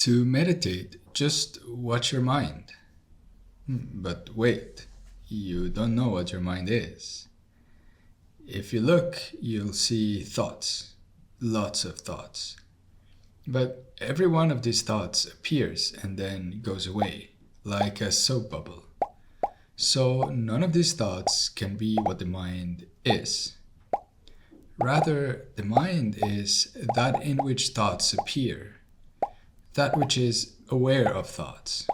To meditate, just watch your mind. But wait, you don't know what your mind is. If you look, you'll see thoughts, lots of thoughts. But every one of these thoughts appears and then goes away, like a soap bubble. So none of these thoughts can be what the mind is. Rather, the mind is that in which thoughts appear, that which is aware of thoughts.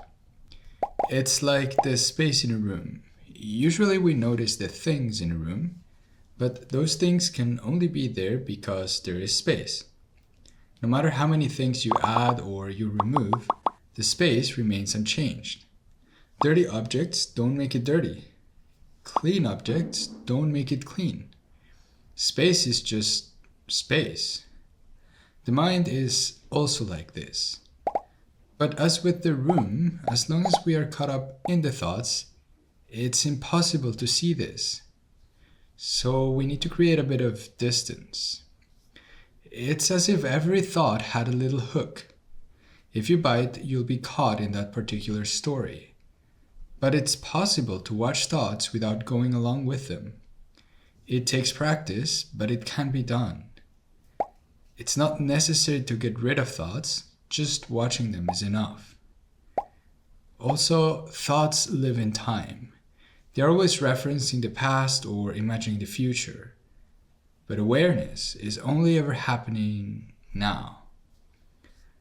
It's like the space in a room. Usually we notice the things in a room, but those things can only be there because there is space. No matter how many things you add or you remove, the space remains unchanged. Dirty objects don't make it dirty. Clean objects don't make it clean. Space is just space. The mind is also like this. But as with the room, as long as we are caught up in the thoughts, it's impossible to see this. So we need to create a bit of distance. It's as if every thought had a little hook. If you bite, you'll be caught in that particular story. But it's possible to watch thoughts without going along with them. It takes practice, but it can be done. It's not necessary to get rid of thoughts, just watching them is enough. Also, thoughts live in time. They're always referencing the past or imagining the future. But awareness is only ever happening now.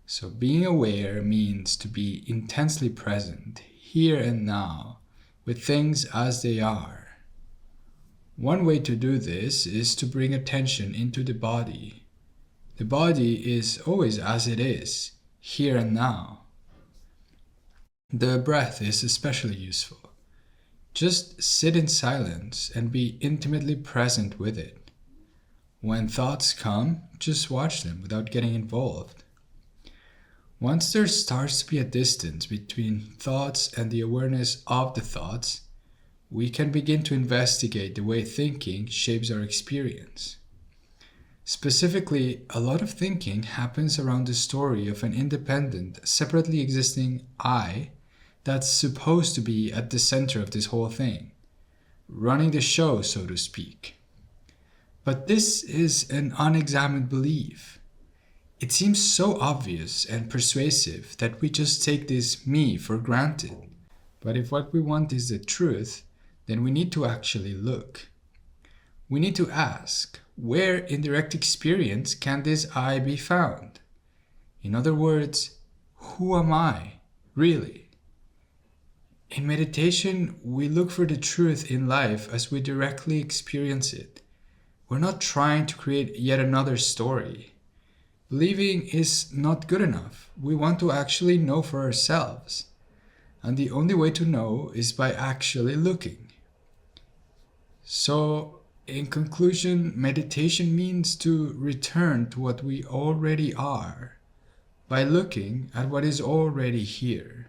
So being aware means to be intensely present, here and now, with things as they are. One way to do this is to bring attention into the body. The body is always as it is, here and now. The breath is especially useful. Just sit in silence and be intimately present with it. When thoughts come, just watch them without getting involved. Once there starts to be a distance between thoughts and the awareness of the thoughts, we can begin to investigate the way thinking shapes our experience. Specifically, a lot of thinking happens around the story of an independent, separately existing I that's supposed to be at the center of this whole thing, running the show, so to speak. But this is an unexamined belief. It seems so obvious and persuasive that we just take this me for granted. But if what we want is the truth, then we need to actually look. We need to ask, where in direct experience can this I be found? In other words, who am I, really? In meditation, we look for the truth in life as we directly experience it. We're not trying to create yet another story. Believing is not good enough. We want to actually know for ourselves. And the only way to know is by actually looking. So, in conclusion, meditation means to return to what we already are by looking at what is already here.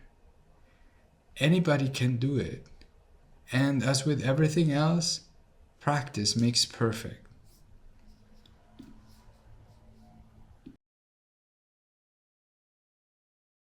Anybody can do it. And as with everything else, practice makes perfect.